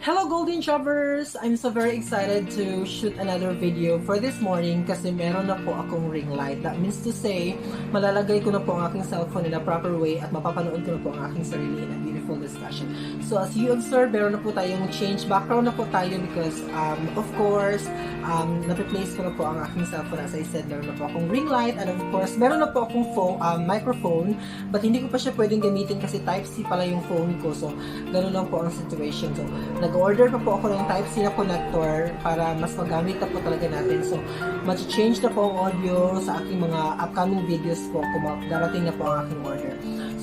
Hello Golden Jobbers! I'm so very excited to shoot another video for this morning kasi meron na po akong ring light. That means to say, malalagay ko na po ang aking cellphone in a proper way at mapapanood ko na po ang aking sarili in a beautiful discussion. So as you observe, meron na po tayong change background na po tayo because of course, na-replace ko na po ang aking cellphone. As I said, meron na po akong ring light and of course, meron na po akong microphone but hindi ko pa siya pwedeng gamitin kasi Type-C pala yung phone ko. So, ganun lang po ang situation. So, nag-order pa po ako ng Type-C na connector para mas magamit na po talaga natin. So, mag-change na po ang audio sa aking mga upcoming videos po kung darating na po ang aking order.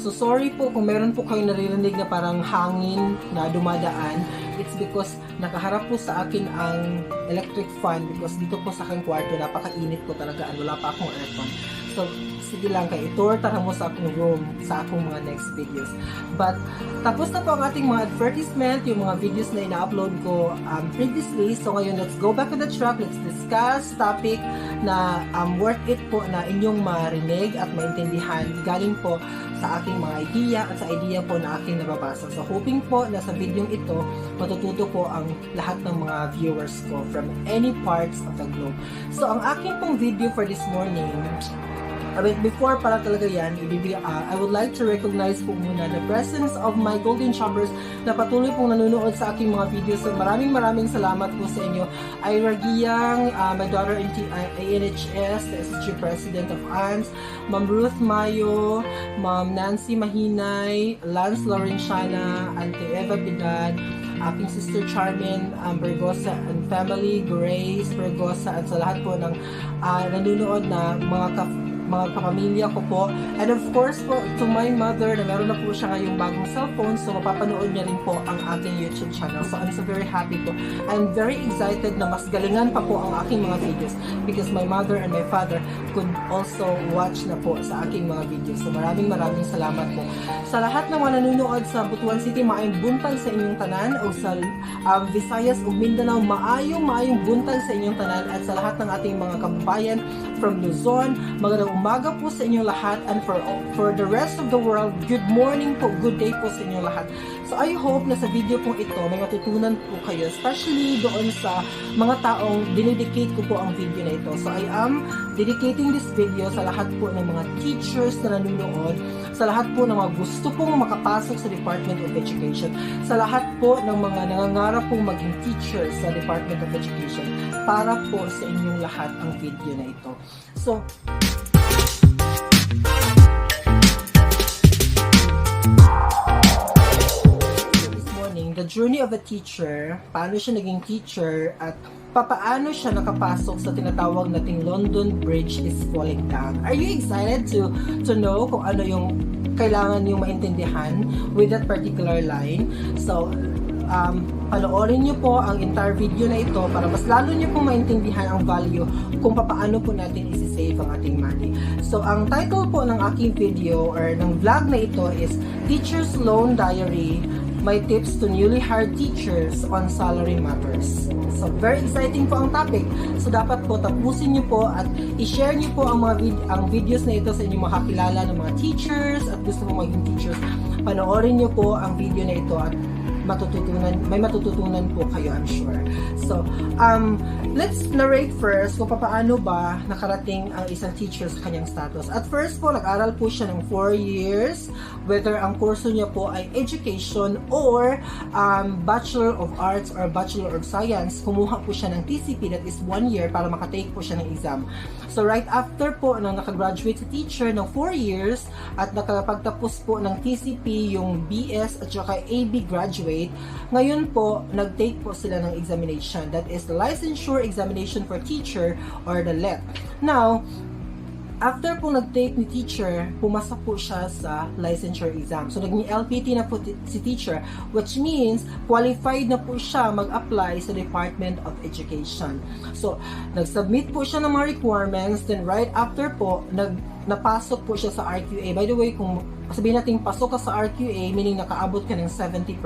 So, sorry po kung meron po kayong naririnig na parang hangin na dumadaan. It's because nakaharap po sa akin ang electric fan because dito po sa aking kwarto napakainit po talaga at wala pa akong aircon. So, sige lang kayo, tour tara mo sa akong room sa akong mga next videos. But, tapos na po ang ating mga advertisement, yung mga videos na ina-upload ko previously. So, ngayon, let's go back to the track. Let's discuss topic na worth it po na inyong marinig at maintindihan. Galing po sa aking mga idea at sa idea po na aking nababasa. So, hoping po na sa video ito, matututo po ang lahat ng mga viewers ko from any parts of the globe. So, ang aking pong video for this morning, before para talaga yan, I would like to recognize po muna the presence of my Golden Choppers na patuloy pong nanonood sa aking mga videos. So maraming salamat po sa inyo. Ira Giyang, my daughter in ANHS, the SG President of ANS, Ma'am Ruth Mayo, Ma'am Nancy Mahinay, Lance Laurenciana, Auntie Eva Bidad, aking sister Charmin Bergosa and family, Grace Bergosa, at sa lahat po ng nanonood na mga kapamilya ko po. And of course po, to my mother na meron na po siya ngayong bagong cellphone, so mapapanood niya rin po ang aking YouTube channel. So I'm so very happy po. I'm very excited na mas galingan pa po ang aking mga videos because my mother and my father could also watch na po sa aking mga videos. So maraming salamat po. Sa lahat ng mga nanonood sa Butuan City, maayong buntag sa inyong tanan, o sa Visayas o Mindanao, maayong buntag sa inyong tanan, at sa lahat ng ating mga kababayan from Luzon, magandang umaga po sa inyong lahat, and for the rest of the world, good morning po, good day po sa inyong lahat. So I hope na sa video pong ito may matutunan po kayo, especially doon sa mga taong dinedicate ko po ang video na ito. So I am dedicating this video sa lahat po ng mga teachers na nanonood, sa lahat po ng mga gusto pong makapasok sa Department of Education, sa lahat po ng mga nangangarap pong maging teachers sa Department of Education, para po sa inyong lahat ang video na ito. So, the journey of a teacher, paano siya naging teacher, at paano siya nakapasok sa tinatawag nating London Bridge is falling down. Are you excited to know kung ano yung kailangan yung maintindihan with that particular line? So, panoorin nyo po ang entire video na ito para mas lalo nyo pong maintindihan ang value kung paano po natin isi-save ang ating money. So, ang title po ng aking video or ng vlog na ito is Teacher's Loan Diary, My Tips to Newly Hired Teachers on Salary Matters. So, very exciting po ang topic. So, dapat po tapusin nyo po at i-share nyo po ang ang videos na ito sa inyong makakilala ng mga teachers at gusto mong maging teachers. Panoorin nyo po ang video na ito at may matututunan po kayo, I'm sure. So, let's narrate first kung paano ba nakarating ang isang teacher sa kanyang status. At first po, nag-aral po siya ng 4 years, whether ang kurso niya po ay education or Bachelor of Arts or Bachelor of Science. Kumuha po siya ng TCP, that is 1 year, para makatake po siya ng exam. So, right after po nang nakagraduate sa teacher ng 4 years at nakapagtapos po ng TCP, yung BS at saka AB graduate, ngayon po, nag-take po sila ng examination. That is the Licensure Examination for Teacher or the LET. Now, after po nag-take ni teacher, pumasok po siya sa licensure exam. So, naging LPT na po si teacher, which means qualified na po siya mag-apply sa Department of Education. So, nag-submit po siya ng mga requirements, then right after po, napasok po siya sa RQA. By the way, kung sabihin natin pasok ka sa RQA, meaning nakaabot ka ng 70%.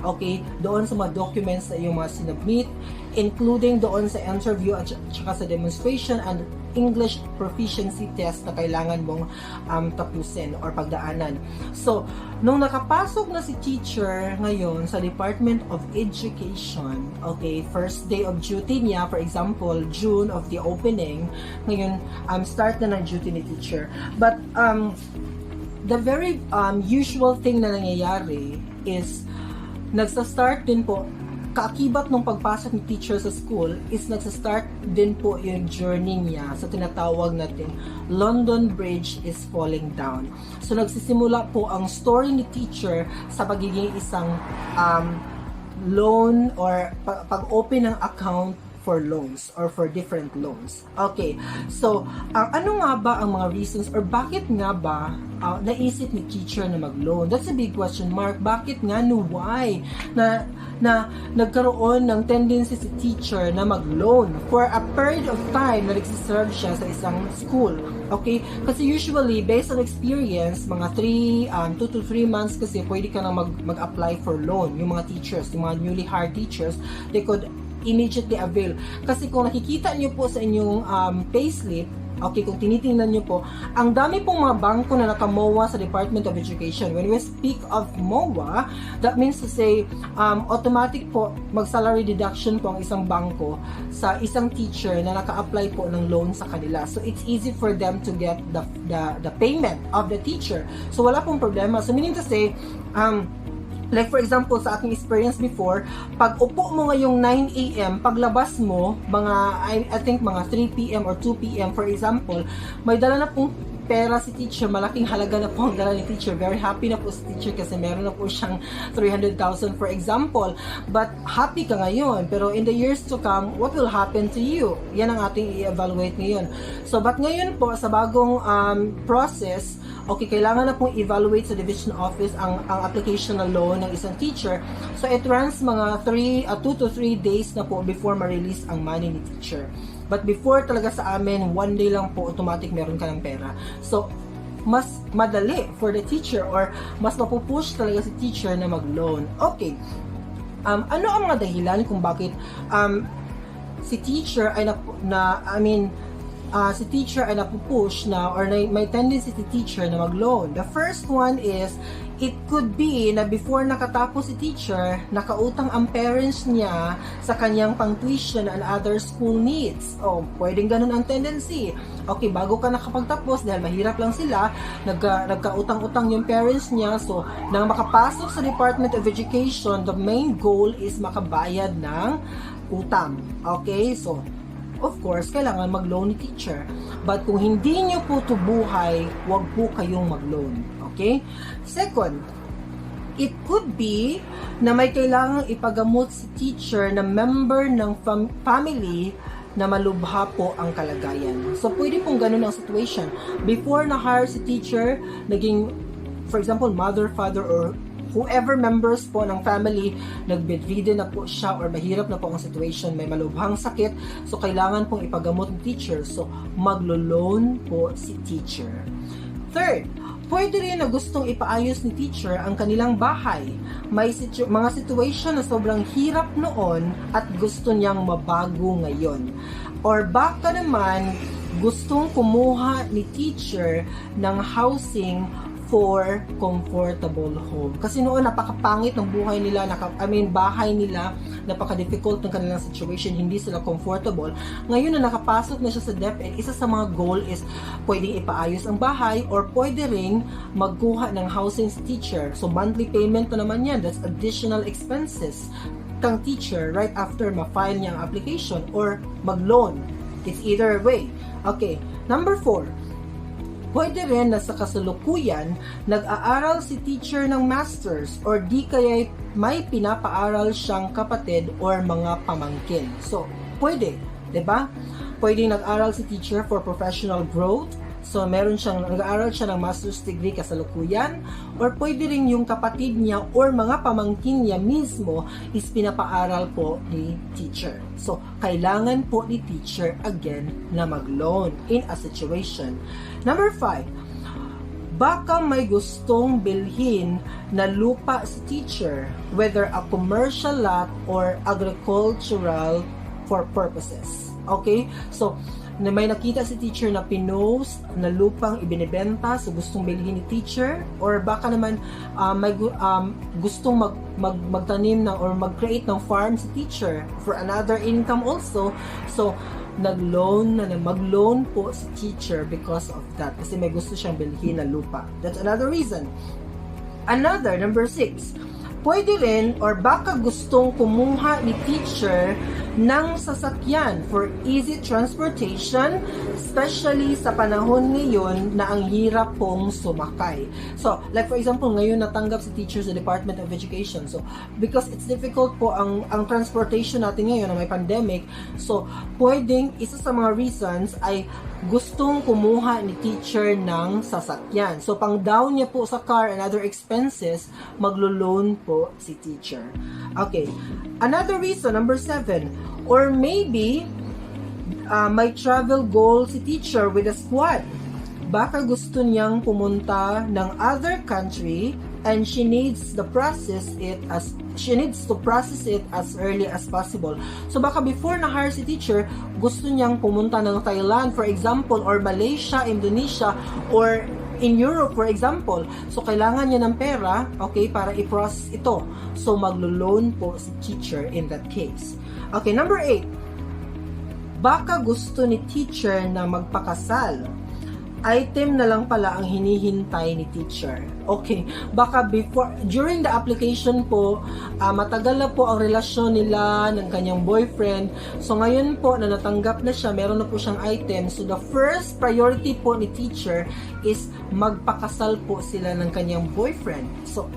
Okay? Doon sa mga documents na yung mga sinubmit, including doon sa interview at saka sa demonstration and English proficiency test na kailangan mong tapusin or pagdaanan. So, nung nakapasok na si teacher ngayon sa Department of Education, okay, first day of duty niya, for example, June of the opening, ngayon, start na ng duty ni teacher. But, the very usual thing na nangyayari is, nagsa-start din po, kaakibat nung pagpasok ni teacher sa school is nagsa-start din po yung journey niya sa tinatawag natin London Bridge is falling down. So nagsisimula po ang story ni teacher sa pagiging isang loan or pag-open ng account for loans or for different loans. Okay, so ano nga ba ang mga reasons or bakit nga ba naisip ni teacher na mag-loan? That's a big question mark. Bakit nga, no, why? Na nagkaroon ng tendency si teacher na mag-loan for a period of time na nagsiserve siya sa isang school. Okay? Kasi usually, based on experience, mga 2 to 3 months kasi pwede ka na mag-apply for loan. Yung mga teachers, yung mga newly hired teachers, they could immediately avail. Kasi kung nakikita nyo po sa inyong payslip, okay, kung tinitingnan nyo po, ang dami pong mga bangko na naka-MOA sa Department of Education. When we speak of MOA, that means to say, automatic po, mag-salary deduction po ang isang bangko sa isang teacher na naka-apply po ng loan sa kanila. So, it's easy for them to get the payment of the teacher. So, wala pong problema. So, meaning to say, like for example, sa aking experience before, pag upo mo ngayong 9 a.m., paglabas mo, I think mga 3 p.m. or 2 p.m. for example, may dala na pong pera si teacher, malaking halaga na po ang dala ni teacher. Very happy na po si teacher kasi meron na po siyang 300,000 for example. But happy ka ngayon, pero in the years to come, what will happen to you? Yan ang ating i-evaluate ngayon. So, but ngayon po, sa bagong process, okay, kailangan na pong evaluate sa division office ang application na loan ng isang teacher. So, it runs mga 2 to 3 days na po before ma-release ang money ni teacher. But before talaga sa amin, 1 day lang po, automatic meron ka ng pera. So, mas madali for the teacher or mas mapupush talaga si teacher na mag-loan. Okay. Ano ang mga dahilan kung bakit si teacher ay si teacher ay napupush na or may tendency si teacher na mag-loan? The first one is, it could be na before nakatapos si teacher, nakautang ang parents niya sa kanyang pang-tuition and other school needs. O, pwedeng ganun ang tendency. Okay, bago ka nakapagtapos, dahil mahirap lang sila, nagkautang-utang yung parents niya. So, nang makapasok sa Department of Education, the main goal is makabayad ng utang. Okay, so, of course, kailangan mag-loan ni teacher. But kung hindi nyo po ito buhay, huwag po kayong mag-loan. Okay? Second, it could be na may kailangang ipagamot si teacher na member ng family na malubha po ang kalagayan. So, pwede pong ganun ang situation. Before na-hire si teacher, naging, for example, mother, father, or whoever members po ng family, nag-bedridden na po siya or mahirap na po ang situation, may malubhang sakit, so kailangan pong ipagamot ng teacher. So, maglo-loan po si teacher. Third, pwede rin na gustong ipaayos ni teacher ang kanilang bahay. May mga situation na sobrang hirap noon at gusto niyang mabago ngayon. Or baka naman, gustong kumuha ni teacher ng housing for comfortable home. Kasi noon napakapangit ng buhay nila, bahay nila, napaka-difficult ng kanilang situation, hindi sila comfortable. Ngayon na nakapasok na siya sa DepEd, isa sa mga goal is pwedeng ipaayos ang bahay or pwede ring magkuha ng housing sa teacher. So monthly payment na naman yan, that's additional expenses kang teacher right after ma-file niya ang application or mag-loan. It's either way. Okay, number 4. Pwede rin na sa kasalukuyan, nag-aaral si teacher ng masters or di kaya may pinapaaral siyang kapatid or mga pamangkin. So, pwede, 'di ba? Pwede nag-aral si teacher for professional growth, So, nag-aaral siya ng master's degree kasalukuyan, or pwede rin yung kapatid niya or mga pamangkin niya mismo is pinapaaral po ni teacher. So, kailangan po ni teacher again na mag-loan in a situation. Number 5, baka may gustong bilhin na lupa si teacher, whether a commercial lot or agricultural for purposes. Okay? So, may nakita si teacher na pinost na lupang ibinibenta, so gustong bilhin ni teacher, or baka naman gustong magtanim ng or mag-create ng farm si teacher for another income also. So, mag-loan po si teacher because of that, kasi may gusto siyang bilhin na lupa. That's another reason. Number 6, pwede rin or baka gustong kumuha ni teacher ng sasakyan for easy transportation, especially sa panahon ngayon na ang hirap pong sumakay. So, like for example, ngayon natanggap si teacher sa Department of Education. So, because it's difficult po ang transportation natin ngayon na may pandemic, so, pwedeng isa sa mga reasons ay gustong kumuha ni teacher ng sasakyan. So, pang down niya po sa car and other expenses, maglo-loan po si teacher. Okay. Another reason, number 7, or maybe may travel goal si teacher with a squad. Baka gusto niyang pumunta ng other country and she needs to process it as early as possible. So baka before na-hire si teacher, gusto niyang pumunta ng Thailand, for example, or Malaysia, Indonesia, or in Europe, for example. So, kailangan niya ng pera, okay, para i-process ito. So, maglo-loan po si teacher in that case. Okay, number 8. Baka gusto ni teacher na magpakasal. Item na lang pala ang hinihintay ni teacher. Okay, baka during the application po, matagal na po ang relasyon nila ng kanyang boyfriend. So ngayon po na natanggap na siya, meron na po siyang item. So the first priority po ni teacher is magpakasal po sila ng kanyang boyfriend. So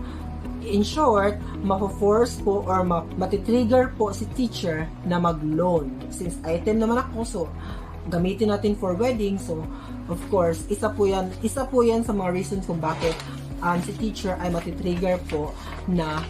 in short, ma-force po or matitrigger po si teacher na mag-loan. Since item naman ako, so gamitin natin for wedding. So of course, isa po yan sa mga reasons kung bakit si teacher ay matitrigger po na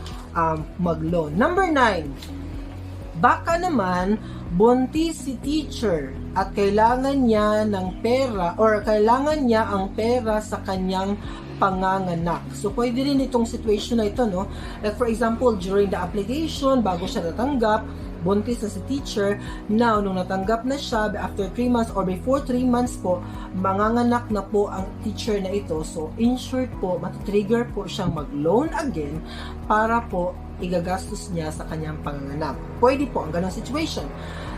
mag-loan. Number 9, baka naman buntis si teacher at kailangan niya ng pera or kailangan niya ang pera sa kanyang panganganak. So, pwede rin itong situation na ito, no? Like, for example, during the application, bago siya natanggap, buntis na si teacher. Now, nung natanggap na siya, after 3 months or before 3 months po, manganganak na po ang teacher na ito. So, in short po, matitrigger po siyang mag-loan again para po igagastos niya sa kanyang panganganak. Pwede po ang ganong situation.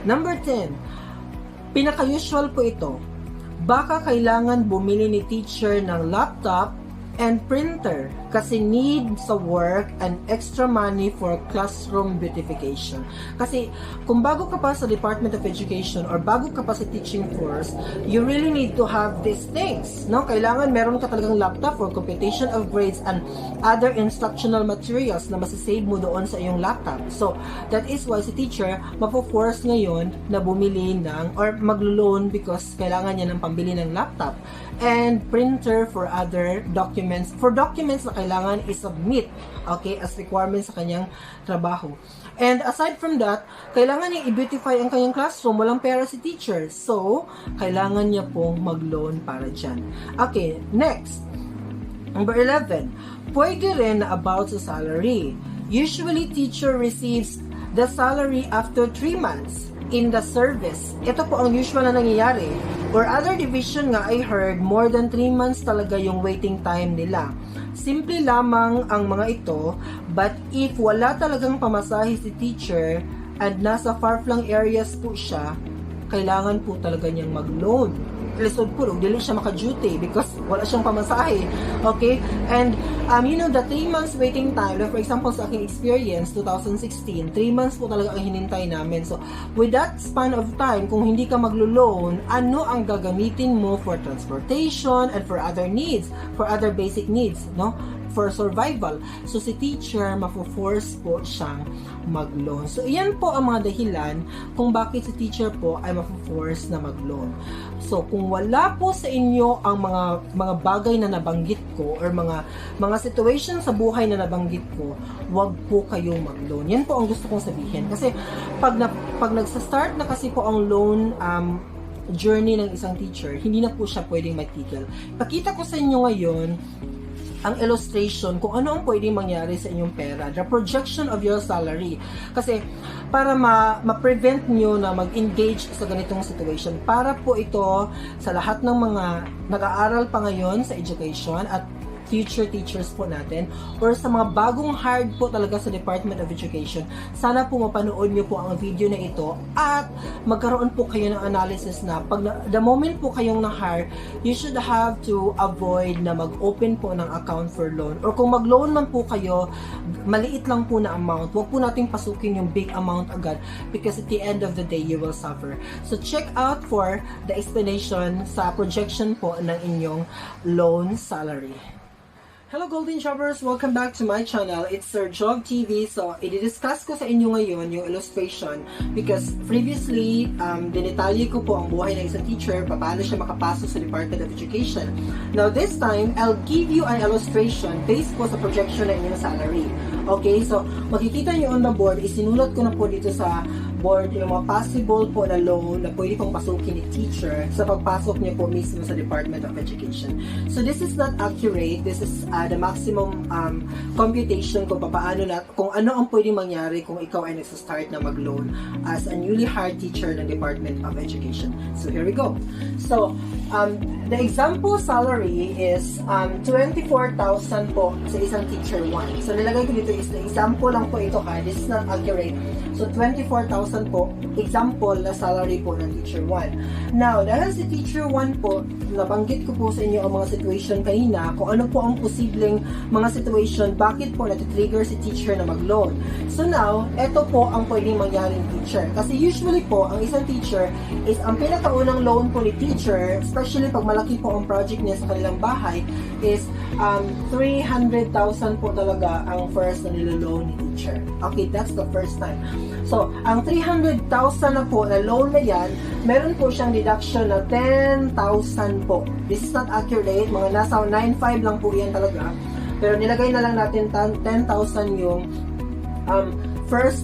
Number 10, pinaka-usual po ito. Baka kailangan bumili ni teacher ng laptop and printer kasi need sa work and extra money for classroom beautification. Kasi kung bago ka pa sa Department of Education or bago ka pa sa teaching force, you really need to have these things, no? Kailangan meron ka talagang laptop for computation of grades and other instructional materials na masasave mo doon sa iyong laptop. So, that is why si teacher mapo-force ngayon na bumili ng or maglo-loan because kailangan niya ng pambili ng laptop and printer for other documents. For documents na kailangan i-submit, okay, as requirements sa kanyang trabaho. And aside from that, kailangan niya i-beautify ang kanyang classroom. Walang pera si teacher. So, kailangan niya pong mag-loan para dyan. Okay, next. Number 11. Pwede rin na about sa salary. Usually, teacher receives the salary after 3 months in the service. Ito po ang usual na nangyayari. Or other division nga, I heard, more than 3 months talaga yung waiting time nila. Simple lamang ang mga ito, but if wala talagang pamasahe si teacher and nasa far-flung areas po siya, kailangan po talaga niyang mag-loan. Lisod po, dili siya maka-duty because wala siyang pamasahe. Okay? And, the 3 months waiting time, like for example, sa aking experience, 2016, 3 months po talaga ang hinintay namin. So, with that span of time, kung hindi ka maglo-loan, ano ang gagamitin mo for transportation and for other needs, for other basic needs, no? for survival. So si teacher, mafo-force po siyang mag-loan. So iyan po ang mga dahilan kung bakit si teacher po ay mafo-force na mag-loan. So kung wala po sa inyo ang mga bagay na nabanggit ko or mga situation sa buhay na nabanggit ko, wag po kayong mag-loan. Yan po ang gusto kong sabihin. Kasi pag nagsa-start na kasi po ang loan journey ng isang teacher, hindi na po siya pwedeng matigil. Pakita ko sa inyo ngayon ang illustration kung ano ang pwedeng mangyari sa inyong pera, the projection of your salary. Kasi para ma-prevent nyo na mag-engage sa ganitong situation, para po ito sa lahat ng mga nag-aaral pa ngayon sa education at future teachers po natin, or sa mga bagong hired po talaga sa Department of Education, sana po mapanood nyo po ang video na ito at magkaroon po kayo ng analysis na the moment po kayong na-hire, you should have to avoid na mag-open po ng account for loan, or kung mag-loan man po kayo, maliit lang po na amount, huwag po natin pasukin yung big amount agad because at the end of the day, you will suffer. So check out for the explanation sa projection po ng inyong loan salary. Hello Golden Shoppers! Welcome back to my channel. It's Sir Jog TV. So, i-discuss ko sa inyo ngayon yung illustration because previously, dinetalye ko po ang buhay ng isang teacher, paano siya makapasok sa Department of Education. Now, this time, I'll give you an illustration based po sa projection ng inyong salary. Okay? So, makikita nyo on the board, isinulat ko na po dito sa board yung mga possible po na loan na pwede pong pasukin ni teacher sa pagpasok niya po mismo sa Department of Education. So this is not accurate. This is the maximum computation kung ano ang pwedeng mangyari kung ikaw ay nagsa-start na mag-loan as a newly hired teacher ng Department of Education. So here we go. So the example salary is 24,000 po sa isang teacher 1. So nilagay ko dito is the example lang po ito ha. This is not accurate. So 24,000 po, example na salary po ng teacher 1. Now, dahil si teacher 1 po, nabanggit ko po sa inyo ang mga situation kanina, kung ano po ang posibleng mga situation, bakit po natitrigger si teacher na mag-loan. So now, eto po ang pwedeng mangyaring teacher. Kasi usually po, ang isang teacher is ang pinakaunang loan po ni teacher, especially pag malaki po ang project niya sa kanilang bahay, is 300,000 po talaga ang first na niloloan ni teacher. Okay, that's the first time. So, ang 300,000 na po na loan na yan, meron po siyang deduction na 10,000 po. This is not accurate, mga nasa 9,500 lang po yan talaga. Pero nilagay na lang natin 10,000 yung first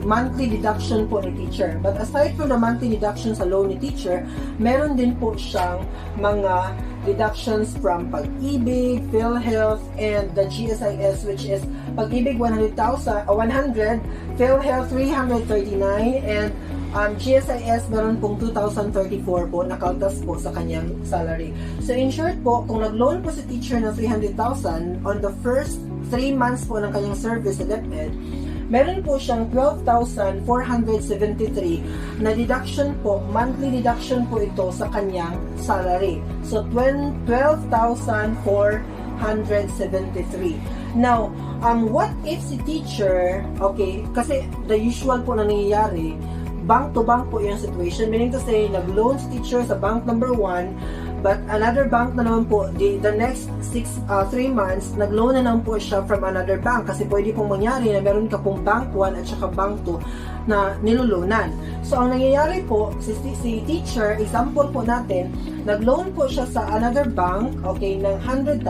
monthly deduction po ni teacher. But aside from the monthly deduction sa loan ni teacher, meron din po siyang mga deductions from Pag-ibig, PhilHealth, and the GSIS, which is Pag-ibig 100, PhilHealth 339, and GSIS meron pong 2,034 po nakaltas po sa kanyang salary. So in short po, kung nag-loan po si teacher ng 300,000 on the first 3 months po ng kanyang service sa DepEd, meron po siyang 12,473 na deduction po, monthly deduction po ito sa kanyang salary. So, 12,473. Now, what if si teacher, okay, kasi the usual po na nangyayari, bank to bank po yung situation, meaning to say, nag-loan si teacher sa bank number 1, but another bank na naman po, the next 3 months, nag-loan na naman po siya from another bank kasi pwede pong mangyari na meron ka pong bank 1 at saka bank 2 na nilulunan. So, ang nangyayari po, si teacher, example po natin, nag-loan po siya sa another bank, okay, ng 100,000.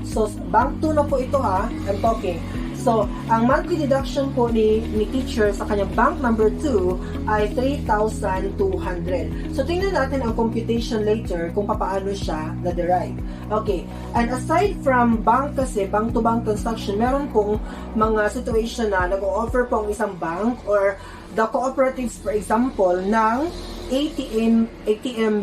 So, bank 2 na po ito ha, I'm talking. So, ang monthly deduction po ni teacher sa kanyang bank number 2 ay 3,200. So, tingnan natin ang computation later kung paano siya na-derive. Okay. And aside from bank kasi, bank-to-bank transaction, meron pong mga situation na nag-o-offer po ang isang bank or the cooperatives, for example, ng ATM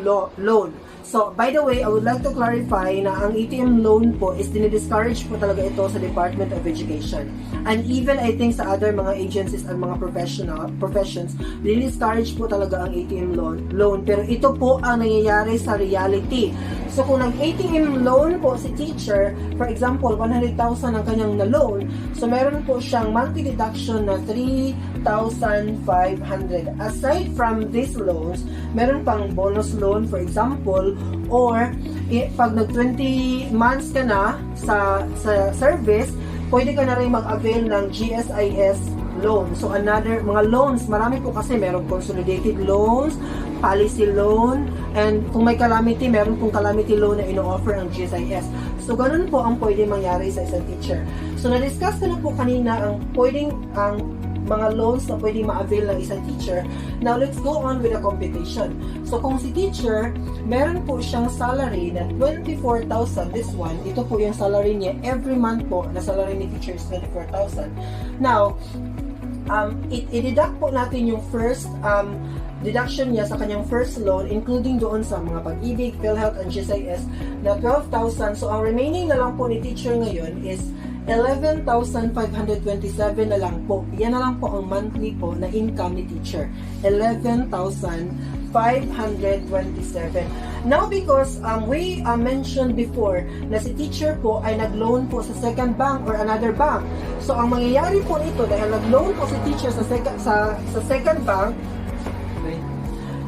loan. So, by the way, I would like to clarify na ang ATM loan po is dinidiscourage po talaga ito sa Department of Education. And even I think sa other mga agencies at mga professions, dinidiscourage po talaga ang ATM loan. Pero ito po ang nangyayari sa reality. So, kung nag-ATM loan po si teacher, for example, 100,000 ang kanyang na-loan, so meron po siyang monthly deduction na 3,500. Aside from these loans, meron pang bonus loan, for example, or pag nag 20 months ka na sa service, pwede ka na rin mag-avail ng GSIS loan. So another, mga loans, marami po kasi, meron consolidated loans, policy loan, and kung may calamity, meron pong calamity loan na ino-offer ang GSIS. So ganun po ang pwede mangyari sa isang teacher. So na-discuss ko na po kanina ang mga loans na pwedeng ma-avail ng isang teacher. Now, let's go on with the computation. So, kung si teacher, meron po siyang salary na 24,000, this one, ito po yung salary niya, every month po, na salary ni teacher is 24,000. Now, i-deduct po natin yung first deduction niya sa kanyang first loan, including doon sa mga pag-ibig, PhilHealth, and GSIS, na 12,000. So, ang remaining na lang po ni teacher ngayon is 11,527 na lang po. Yan na lang po ang monthly po na income ni teacher. 11,527. Now, because we mentioned before na si teacher po ay nag-loan po sa second bank or another bank. So, ang mangyayari po nito, dahil nag-loan po si teacher sa second bank,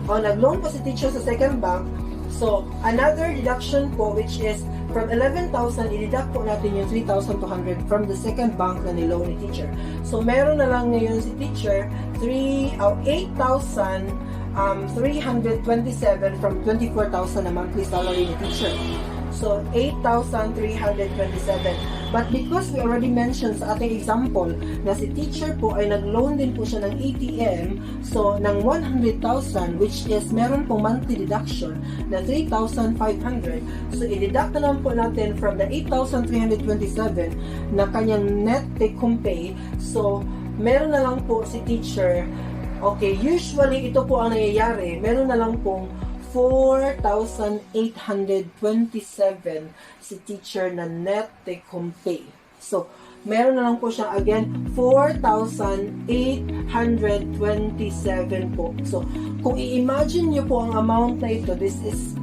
nag-loan po si teacher sa second bank, so, another deduction po, which is from 11,000, i-deduct po natin yung 3,200 from the second bank na niloan ni teacher. So, meron na lang ngayon si teacher 8,327 from 24,000 na monthly salary ni teacher. So, 8,327. But because we already mentioned sa ating example na si teacher po ay nag-loan din po siya ng ATM, so ng 100,000, which is meron pong monthly deduction na 3,500. So, i-deduct na lang po natin from the 8,327 na kanyang net take-home pay. So, meron na lang po si teacher, okay, usually ito po ang nangyayari, meron na lang pong 4,827 si teacher na net take-home pay. So, meron na lang po siya again 4,827 po. So, kung i-imagine nyo po ang amount na ito, this is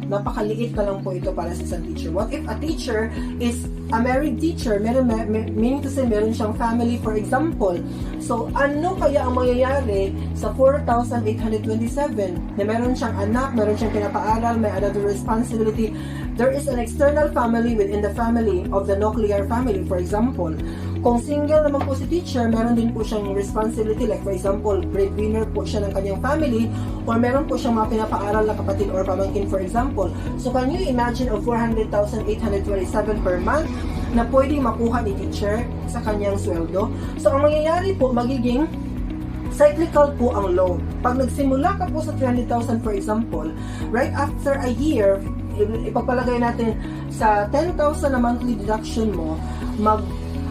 napakaliit na lang po ito para sa isang teacher. What if a teacher is a married teacher? Meaning to say, meron siyang family, for example. So, ano kaya ang mangyayari sa 4,827? Na meron siyang anak, meron siyang pinapaaral, may another responsibility. There is an external family within the family of the nuclear family, for example. Kung single naman po si teacher, meron din po siyang responsibility, like for example, breadwinner po siya ng kanyang family, or meron po siyang mga pinapaaral na kapatid or pamangkin, for example. So, can you imagine of 400,827 per month na pwedeng makuha ni teacher sa kanyang sweldo? So, ang mangyayari po, magiging cyclical po ang loan. Pag nagsimula ka po sa 300,000, for example, right after a year, ipagpalagay natin sa 10,000 na monthly deduction mo,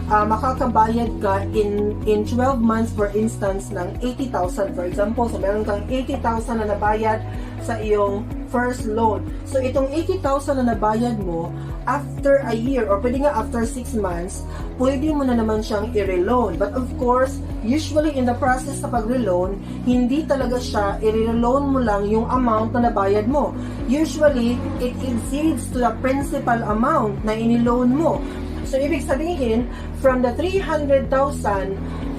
makakabayad ka in 12 months, for instance, ng 80,000, for example. So, meron kang 80,000 na nabayad sa iyong first loan. So, itong 80,000 na nabayad mo, after a year, or pwede nga after 6 months, pwede mo na naman siyang i-reloan. But of course, usually in the process sa pag-reloan, hindi talaga siya, i-reloan mo lang yung amount na nabayad mo. Usually, it exceeds to the principal amount na iniloan mo. So, ibig sabihin, from the 300,000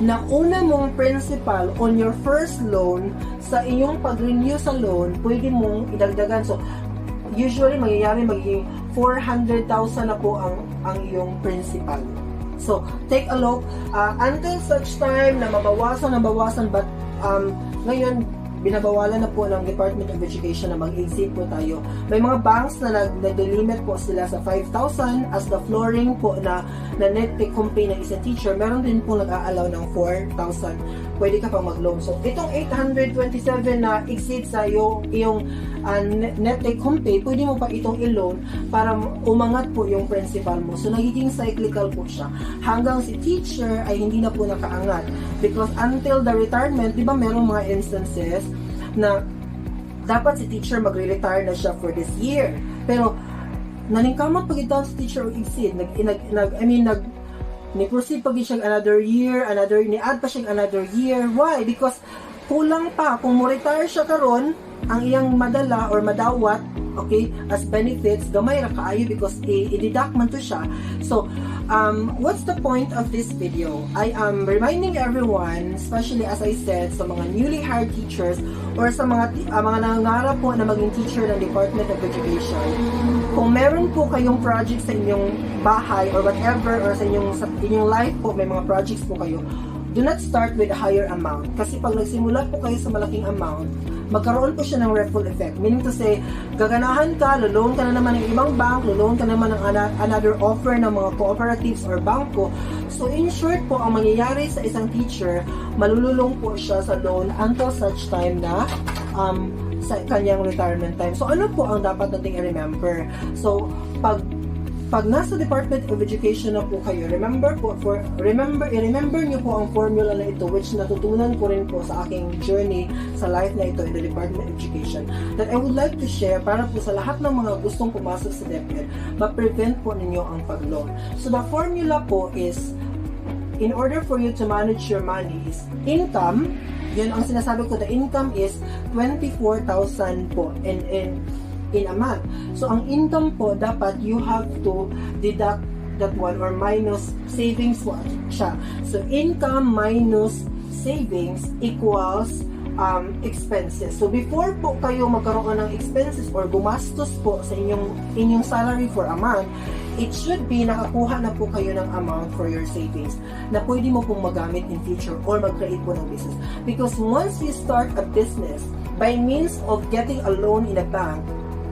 na una mong principal on your first loan, sa iyong pag-renew sa loan, pwede mong idagdagan. So, usually, mangyayari magiging 400,000 na po ang iyong principal. So, take a look. Until such time na mabawasan, but ngayon, binabawalan na po ng Department of Education na mag-exceed po tayo. May mga banks na nag-delimit po sila sa 5,000 as the flooring po na net take home pay ng isang teacher. Meron din po nag-a-allow ng 4,000. Pwede ka pang mag-loan. So, itong 827 na exceed sa iyong net take home pay, pwede mo pa itong i-loan para umangat po yung principal mo. So, nagiging cyclical po siya. Hanggang si teacher ay hindi na po nakaangat. Because until the retirement, di ba merong mga instances na dapat si teacher magre-retire na siya for this year. Pero, naningkamot pag ito si teacher o exceed. Ni-proceed pag siya another year, ni-add pa siya another year. Why? Because kulang pa. Kung mo-retire siya karon, ang iyang madala or madawat, okay, as benefits, gamay ra kaayo because i-deduct man to siya. So, what's the point of this video? I am reminding everyone, especially as I said, sa mga newly hired teachers or sa mga nangangarap po na maging teacher ng Department of Education, kung meron po kayong project sa inyong bahay or whatever, or sa inyong life po, may mga projects po kayo, do not start with a higher amount. Kasi pag nagsimula po kayo sa malaking amount, magkaroon po siya ng ripple effect. Meaning to say, gaganahan ka, loloan ka na naman ng ibang bank, loloan ka naman ng another offer ng mga cooperatives or bangko. So in short po, ang mangyayari sa isang teacher, malululong po siya sa loan until such time na sa kanyang retirement time. So ano po ang dapat nating i-remember? So pag nasa Department of Education na po kayo, remember niyo po ang formula na ito, which natutunan ko rin po sa aking journey sa life na ito in the Department of Education, that I would like to share para po sa lahat ng mga gustong pumasok sa DepEd, ma-prevent po ninyo ang pag-loan. So the formula po is, in order for you to manage your money is income, yun ang sinasabi ko, the income is 24,000 po in a month. So, ang income po, dapat you have to deduct that one or minus savings po siya. So, income minus savings equals expenses. So, before po kayo magkaroon ng expenses or gumastos po sa inyong salary for a month, it should be nakakuha na po kayo ng amount for your savings na pwede mo pong magamit in future or mag-create po ng business. Because once you start a business, by means of getting a loan in a bank,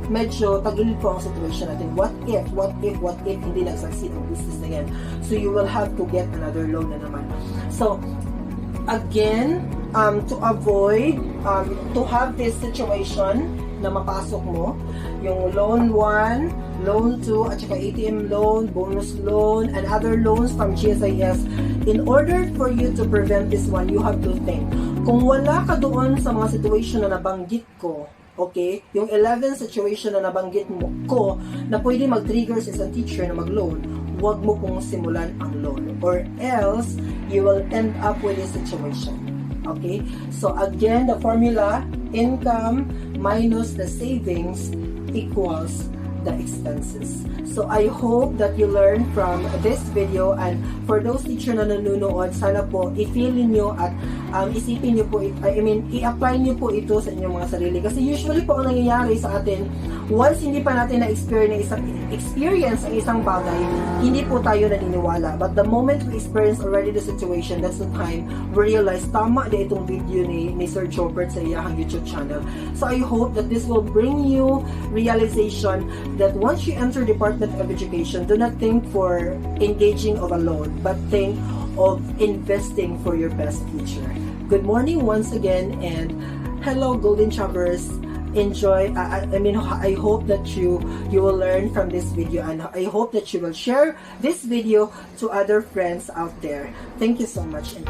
medyo tagilid po ang situation natin. What if hindi nag-succeed ang business na yan? So, you will have to get another loan na naman. So, again, to avoid, to have this situation na mapasok mo, yung loan 1, loan 2, at saka ATM loan, bonus loan, and other loans from GSIS, in order for you to prevent this one, you have to think. Kung wala ka doon sa mga situation na nabanggit ko, okay, yung 11 situation na nabanggit mo ko na pwede mag-trigger sa isang teacher na mag-loan, huwag mo pong simulan ang loan, or else you will end up with a situation. Okay, so again, the formula, income minus the savings equals the expenses. So I hope that you learn from this video, and for those teacher na nanonood, sana po i-feel niyo at isipin niyo po, i-apply niyo po ito sa inyong mga sarili. Kasi usually po ang nangyayari sa atin, once hindi pa natin na-experience ang isang bagay, hindi po tayo naniniwala. But the moment we experience already the situation, that's the time we realize, tama na itong video ni Sir Jobert sa iyang YouTube channel. So I hope that this will bring you realization that once you enter Department of Education, do not think for engaging of a loan, but think of investing for your best future. Good morning once again, and hello Golden Choppers. Enjoy. I hope that you will learn from this video, and I hope that you will share this video to other friends out there. Thank you so much. And